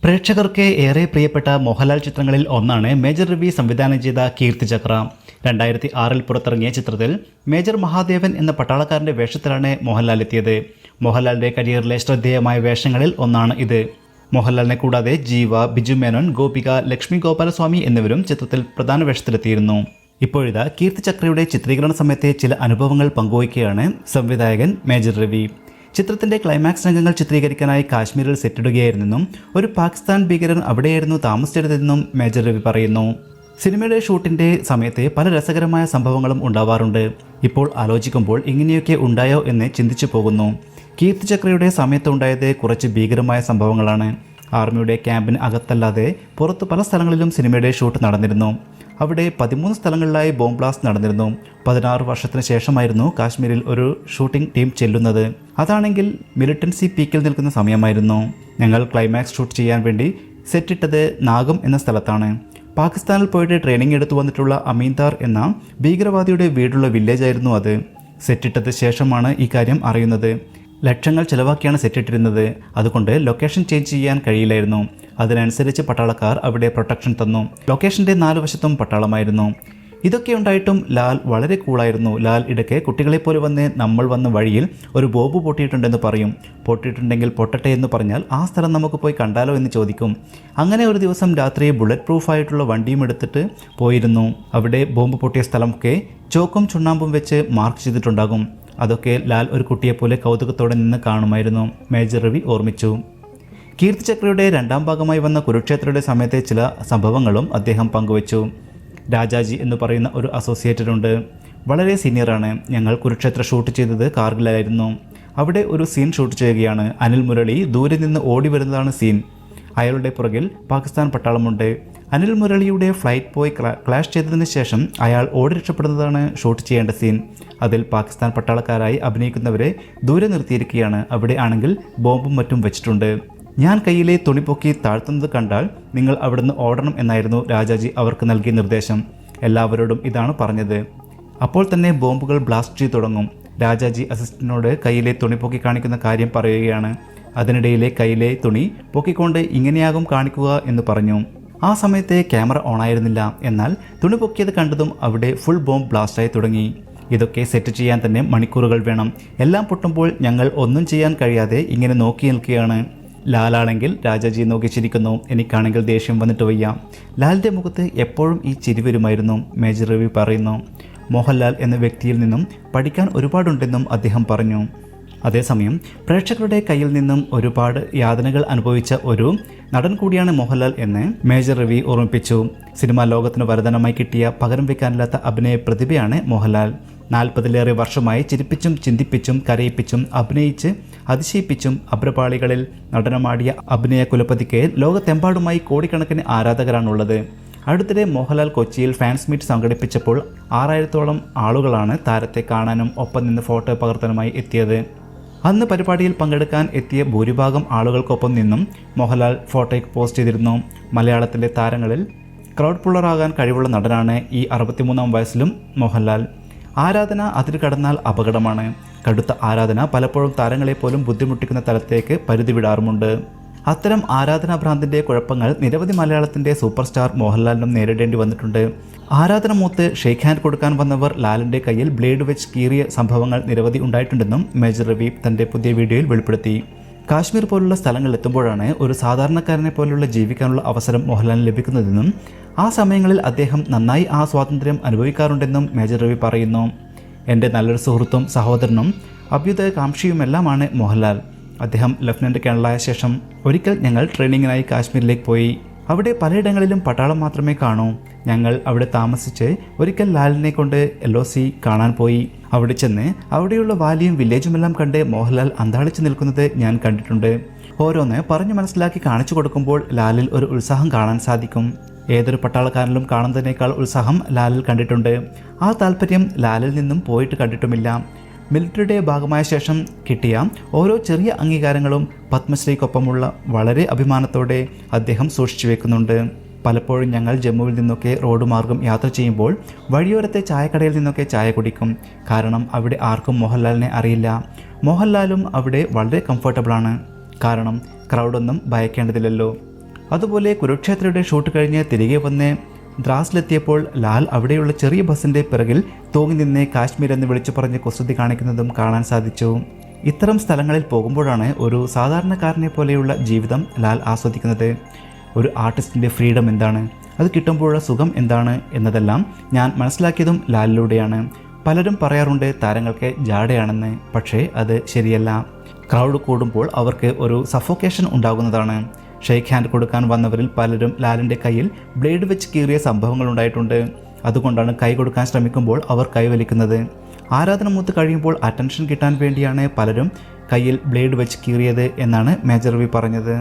പ്രേക്ഷകർക്ക് ഏറെ പ്രിയപ്പെട്ട മോഹൻലാൽ ചിത്രങ്ങളിൽ ഒന്നാണ് മേജർ രവി സംവിധാനം ചെയ്ത കീർത്തിചക്ര. 2006 പുറത്തിറങ്ങിയ ചിത്രത്തിൽ മേജർ മഹാദേവൻ എന്ന പട്ടാളക്കാരൻ്റെ വേഷത്തിലാണ് മോഹൻലാൽ എത്തിയത്. മോഹൻലാലിൻ്റെ കരിയറിലെ ശ്രദ്ധേയമായ വേഷങ്ങളിൽ ഒന്നാണ് ഇത്. മോഹൻലാലിനെ കൂടാതെ ജീവ, ബിജു മേനോൻ, ഗോപിക, ലക്ഷ്മി ഗോപാലസ്വാമി എന്നിവരും ചിത്രത്തിൽ പ്രധാന വേഷത്തിലെത്തിയിരുന്നു. ഇപ്പോഴിതാ കീർത്തിചക്രയുടെ ചിത്രീകരണ സമയത്തെ ചില അനുഭവങ്ങൾ പങ്കുവയ്ക്കുകയാണ് സംവിധായകൻ മേജർ രവി. ചിത്രത്തിൻ്റെ ക്ലൈമാക്സ് രംഗങ്ങൾ ചിത്രീകരിക്കാനായി കാശ്മീരിൽ സെറ്റിടുകയായിരുന്നെന്നും ഒരു പാകിസ്ഥാൻ ഭീകരൻ അവിടെയായിരുന്നു താമസിച്ചിരുന്നതെന്നും മേജർ രവി പറയുന്നു. സിനിമയുടെ ഷൂട്ടിൻ്റെ സമയത്ത് പല രസകരമായ സംഭവങ്ങളും ഉണ്ടാവാറുണ്ട്. ഇപ്പോൾ ആലോചിക്കുമ്പോൾ ഇങ്ങനെയൊക്കെ ഉണ്ടായോ എന്ന് ചിന്തിച്ചു പോകുന്നു. കീർത്തിചക്രയുടെ സമയത്തുണ്ടായത് കുറച്ച് ഭീകരമായ സംഭവങ്ങളാണ്. ആർമിയുടെ ക്യാമ്പിന് അകത്തല്ലാതെ പുറത്ത് പല സ്ഥലങ്ങളിലും സിനിമയുടെ ഷൂട്ട് നടന്നിരുന്നു. അവിടെ 13 സ്ഥലങ്ങളിലായി ബോംബ് ബ്ലാസ്റ്റ് നടന്നിരുന്നു. 16 വർഷത്തിന് ശേഷമായിരുന്നു കാശ്മീരിൽ ഒരു ഷൂട്ടിംഗ് ടീം ചെല്ലുന്നത്. അതാണെങ്കിൽ മിലിറ്റൻസി പീക്കിൽ നിൽക്കുന്ന സമയമായിരുന്നു. ഞങ്ങൾ ക്ലൈമാക്സ് ഷൂട്ട് ചെയ്യാൻ വേണ്ടി സെറ്റിട്ടത് നാഗം എന്ന സ്ഥലത്താണ്. പാകിസ്ഥാനിൽ പോയിട്ട് ട്രെയിനിങ് എടുത്തു വന്നിട്ടുള്ള അമീന്ദാർ എന്ന ഭീകരവാദിയുടെ വീടുള്ള വില്ലേജായിരുന്നു അത്. സെറ്റിട്ടത് ശേഷമാണ് ഈ കാര്യം അറിയുന്നത്. ലക്ഷങ്ങൾ ചിലവാക്കിയാണ് സെറ്റിട്ടിരുന്നത്. അതുകൊണ്ട് ലൊക്കേഷൻ ചേഞ്ച് ചെയ്യാൻ കഴിയില്ലായിരുന്നു. അതിനനുസരിച്ച് പട്ടാളക്കാർ അവിടെ പ്രൊട്ടക്ഷൻ തന്നു. ലൊക്കേഷൻ്റെ 4 വശത്തും പട്ടാളമായിരുന്നു. ഇതൊക്കെ ഉണ്ടായിട്ടും ലാൽ വളരെ കൂളായിരുന്നു. ലാൽ ഇടയ്ക്ക് കുട്ടികളെപ്പോലെ വന്ന് നമ്മൾ വന്ന വഴിയിൽ ഒരു ബോംബ് പൊട്ടിയിട്ടുണ്ടെന്ന് പറയും. പൊട്ടിയിട്ടുണ്ടെങ്കിൽ പൊട്ടട്ടെ എന്ന് പറഞ്ഞാൽ ആ സ്ഥലം നമുക്ക് പോയി കണ്ടാലോ എന്ന് ചോദിക്കും. അങ്ങനെ ഒരു ദിവസം രാത്രി ബുള്ളറ്റ് പ്രൂഫായിട്ടുള്ള വണ്ടിയും എടുത്തിട്ട് പോയിരുന്നു. അവിടെ ബോംബ് പൊട്ടിയ സ്ഥലമൊക്കെ ചോക്കും ചുണ്ണാമ്പും വെച്ച് മാർക്ക് ചെയ്തിട്ടുണ്ടാകും. അതൊക്കെ ലാൽ ഒരു കുട്ടിയെപ്പോലെ കൗതുകത്തോടെ നിന്ന് കാണുമായിരുന്നു. മേജർ രവി ഓർമ്മിച്ചു. കീർത്തിചക്രയുടെ 2ാം ഭാഗമായി വന്ന കുരുക്ഷേത്രയുടെ സമയത്തെ ചില സംഭവങ്ങളും അദ്ദേഹം പങ്കുവച്ചു. രാജാജി എന്ന് പറയുന്ന ഒരു അസോസിയേറ്റഡ് ഉണ്ട്. വളരെ സീനിയറാണ്. ഞങ്ങൾ കുരുക്ഷേത്ര ഷൂട്ട് ചെയ്തത് കാർഗിലായിരുന്നു. അവിടെ ഒരു സീൻ ഷൂട്ട് ചെയ്യുകയാണ്. അനിൽ മുരളി ദൂരെ നിന്ന് ഓടി വരുന്നതാണ് സീൻ. അയാളുടെ പുറകിൽ പാകിസ്ഥാൻ പട്ടാളമുണ്ട്. അനിൽ മുരളിയുടെ ഫ്ലൈറ്റ് പോയി ക്ലാഷ് ചെയ്തതിന് ശേഷം അയാൾ ഓടി രക്ഷപ്പെടുന്നതാണ് ഷൂട്ട് ചെയ്യേണ്ട സീൻ. അതിൽ പാകിസ്ഥാൻ പട്ടാളക്കാരായി അഭിനയിക്കുന്നവരെ ദൂരെ നിർത്തിയിരിക്കുകയാണ്. അവിടെ ആണെങ്കിൽ ബോംബും മറ്റും വെച്ചിട്ടുണ്ട്. ഞാൻ കയ്യിലെ തുണി പൊക്കി താഴ്ത്തുന്നത് കണ്ടാൽ നിങ്ങൾ അവിടുന്ന് ഓടണം എന്നായിരുന്നു രാജാജി അവർക്ക് നൽകിയ നിർദ്ദേശം. എല്ലാവരോടും ഇതാണ് പറഞ്ഞത്. അപ്പോൾ തന്നെ ബോംബുകൾ ബ്ലാസ്റ്റ് ചെയ്തു തുടങ്ങും. രാജാജി അസിസ്റ്റന്റിനോട് കയ്യിലെ തുണി പൊക്കി കാണിക്കുന്ന കാര്യം പറയുകയാണ്. അതിനിടയിലെ കയ്യിലെ തുണി പൊക്കിക്കൊണ്ട് ഇങ്ങനെയാകും കാണിക്കുക എന്ന് പറഞ്ഞു. ആ സമയത്ത് ക്യാമറ ഓണായിരുന്നില്ല. എന്നാൽ തുണി പൊക്കിയത് കണ്ടതും അവിടെ ഫുൾ ബോംബ് ബ്ലാസ്റ്റായി തുടങ്ങി. ഇതൊക്കെ സെറ്റ് ചെയ്യാൻ തന്നെ മണിക്കൂറുകൾ വേണം. എല്ലാം പൊട്ടുമ്പോൾ ഞങ്ങൾ ഒന്നും ചെയ്യാൻ കഴിയാതെ ഇങ്ങനെ നോക്കി നിൽക്കുകയാണ്. ലാലാണെങ്കിൽ രാജാജി നോക്കി ചിരിക്കുന്നു. എനിക്കാണെങ്കിൽ ദേഷ്യം വന്നിട്ട് വയ്യ. ലാലിൻ്റെ മുഖത്ത് എപ്പോഴും ഈ ചിരി വരുമായിരുന്നു. മേജർ രവി പറയുന്നു. മോഹൻലാൽ എന്ന വ്യക്തിയിൽ നിന്നും പഠിക്കാൻ ഒരുപാടുണ്ടെന്നും അദ്ദേഹം പറഞ്ഞു. അതേസമയം പ്രേക്ഷകരുടെ കയ്യിൽ നിന്നും ഒരുപാട് യാതനകൾ അനുഭവിച്ച ഒരു നടൻ കൂടിയാണ് മോഹൻലാൽ എന്ന് മേജർ രവി ഓർമ്മിപ്പിച്ചു. സിനിമാ ലോകത്തിന് വരദാനമായി കിട്ടിയ പകരം വയ്ക്കാനില്ലാത്ത അഭിനയ പ്രതിഭയാണ് മോഹൻലാൽ. 40ലേറെ വർഷമായി ചിരിപ്പിച്ചും ചിന്തിപ്പിച്ചും കരയിപ്പിച്ചും അഭിനയിച്ച് അതിശയിപ്പിച്ചും അഭ്രപാളികളിൽ നടനമാടിയ അഭിനയ കുലപതിക്ക് ലോകത്തെമ്പാടുമായി കോടിക്കണക്കിന് ആരാധകരാണുള്ളത്. അടുത്തിടെ മോഹൻലാൽ കൊച്ചിയിൽ ഫാൻസ് മീറ്റ് സംഘടിപ്പിച്ചപ്പോൾ 6000-ഓളം ആളുകളാണ് താരത്തെ കാണാനും ഒപ്പം നിന്ന് ഫോട്ടോ പകർത്താനുമായി എത്തിയത്. അന്ന് പരിപാടിയിൽ പങ്കെടുക്കാൻ എത്തിയ ഭൂരിഭാഗം ആളുകൾക്കൊപ്പം നിന്നും മോഹൻലാൽ ഫോട്ടോയ്ക്ക് പോസ്റ്റ് ചെയ്തിരുന്നു. മലയാളത്തിലെ താരങ്ങളിൽ ക്രൗഡ് പുള്ളറാകാൻ കഴിവുള്ള നടനാണ് ഈ 63-ാം വയസ്സിലും മോഹൻലാൽ. ആരാധന അതിൽ കടന്നാൽ അപകടമാണ്. കടുത്ത ആരാധന പലപ്പോഴും താരങ്ങളെ പോലും ബുദ്ധിമുട്ടിക്കുന്ന തലത്തേക്ക് പരിധി വിടാറുമുണ്ട്. അത്തരം ആരാധനാഭ്രാന്തിൻ്റെ കുഴപ്പങ്ങൾ നിരവധി മലയാളത്തിൻ്റെ സൂപ്പർ സ്റ്റാർ മോഹൻലാലിനും നേരിടേണ്ടി വന്നിട്ടുണ്ട്. ആരാധന മൂത്ത് ഷെയ്ക്ക് ഹാൻഡ് കൊടുക്കാൻ വന്നവർ ലാലിൻ്റെ കയ്യിൽ ബ്ലേഡ് വെച്ച് കീറിയ സംഭവങ്ങൾ നിരവധി ഉണ്ടായിട്ടുണ്ടെന്നും മേജർ രവി തൻ്റെ പുതിയ വീഡിയോയിൽ വെളിപ്പെടുത്തി. കാശ്മീർ പോലുള്ള സ്ഥലങ്ങളിൽ എത്തുമ്പോഴാണ് ഒരു സാധാരണക്കാരനെ പോലുള്ള ജീവിക്കാനുള്ള അവസരം മോഹൻലാലിന് ലഭിക്കുന്നതെന്നും ആ സമയങ്ങളിൽ അദ്ദേഹം നന്നായി ആ സ്വാതന്ത്ര്യം അനുഭവിക്കാറുണ്ടെന്നും മേജർ രവി പറയുന്നു. എൻ്റെ നല്ലൊരു സുഹൃത്തും സഹോദരനും അഭ്യുദയകാംക്ഷിയുമെല്ലാമാണ് മോഹൻലാൽ. അദ്ദേഹം ലഫ്റ്റനൻറ്റ് കേണലായ ശേഷം ഒരിക്കൽ ഞങ്ങൾ ട്രെയിനിങ്ങിനായി കാശ്മീരിലേക്ക് പോയി. അവിടെ പലയിടങ്ങളിലും പട്ടാളം മാത്രമേ കാണൂ. ഞങ്ങൾ അവിടെ താമസിച്ച് ഒരിക്കൽ ലാലിനെ കൊണ്ട് LOC കാണാൻ പോയി. അവിടെ ചെന്ന് അവിടെയുള്ള വാലിയും വില്ലേജുമെല്ലാം കണ്ട് മോഹൻലാൽ അന്താളിച്ച് നിൽക്കുന്നത് ഞാൻ കണ്ടിട്ടുണ്ട്. ഓരോന്ന് പറഞ്ഞു മനസ്സിലാക്കി കാണിച്ചു കൊടുക്കുമ്പോൾ ലാലിൽ ഒരു ഉത്സാഹം കാണാൻ സാധിക്കും. ഏതൊരു പട്ടാളക്കാരനിലും കാണുന്നതിനേക്കാൾ ഉത്സാഹം ലാലിൽ കണ്ടിട്ടുണ്ട്. ആ താല്പര്യം ലാലിൽ നിന്നും പോയിട്ട് കണ്ടിട്ടുമില്ല. മിലിറ്ററിയുടെ ഭാഗമായ ശേഷം കിട്ടിയ ഓരോ ചെറിയ അംഗീകാരങ്ങളും പത്മശ്രീക്കൊപ്പമുള്ള വളരെ അഭിമാനത്തോടെ അദ്ദേഹം സൂക്ഷിച്ചു വെക്കുന്നുണ്ട്. പലപ്പോഴും ഞങ്ങൾ ജമ്മുവിൽ നിന്നൊക്കെ റോഡ് മാർഗം യാത്ര ചെയ്യുമ്പോൾ വഴിയോരത്തെ ചായക്കടയിൽ നിന്നൊക്കെ ചായ കുടിക്കും. കാരണം അവിടെ ആർക്കും മോഹൻലാലിനെ അറിയില്ല. മോഹൻലാലും അവിടെ വളരെ കംഫർട്ടബിളാണ്. കാരണം ക്രൗഡൊന്നും ഭയക്കേണ്ടതില്ലല്ലോ. അതുപോലെ കുരുക്ഷേത്രയുടെ ഷൂട്ട് കഴിഞ്ഞ് തിരികെ വന്ന് ദ്രാസിലെത്തിയപ്പോൾ ലാൽ അവിടെയുള്ള ചെറിയ ബസ്സിൻ്റെ പിറകിൽ തൂങ്ങി നിന്ന് കാശ്മീർ എന്ന് വിളിച്ചു പറഞ്ഞ് കുസൃതി കാണിക്കുന്നതും കാണാൻ സാധിച്ചു. ഇത്തരം സ്ഥലങ്ങളിൽ പോകുമ്പോഴാണ് ഒരു സാധാരണക്കാരനെ പോലെയുള്ള ജീവിതം ലാൽ ആസ്വദിക്കുന്നത്. ഒരു ആർട്ടിസ്റ്റിൻ്റെ ഫ്രീഡം എന്താണ്, അത് കിട്ടുമ്പോഴുള്ള സുഖം എന്താണ് എന്നതെല്ലാം ഞാൻ മനസ്സിലാക്കിയതും ലാലിലൂടെയാണ്. പലരും പറയാറുണ്ട് താരങ്ങൾക്ക് ജാടയാണെന്ന്, പക്ഷേ അത് ശരിയല്ല. ക്രൗഡ് കൂടുമ്പോൾ അവർക്ക് ഒരു സഫോക്കേഷൻ ഉണ്ടാകുന്നതാണ്. ഷെയ്ക്ക് ഹാൻഡ് കൊടുക്കാൻ വന്നവരിൽ പലരും ലാലിൻ്റെ കയ്യിൽ ബ്ലേഡ് വെച്ച് കീറിയ സംഭവങ്ങൾ ഉണ്ടായിട്ടുണ്ട്. അതുകൊണ്ടാണ് കൈ കൊടുക്കാൻ ശ്രമിക്കുമ്പോൾ അവർ കൈവലിക്കുന്നത്. ആരാധന മൂത്ത് കഴിയുമ്പോൾ അറ്റൻഷൻ കിട്ടാൻ വേണ്ടിയാണ് പലരും കയ്യിൽ ബ്ലേഡ് വെച്ച് കീറിയത് എന്നാണ് മേജർ രവി പറഞ്ഞത്.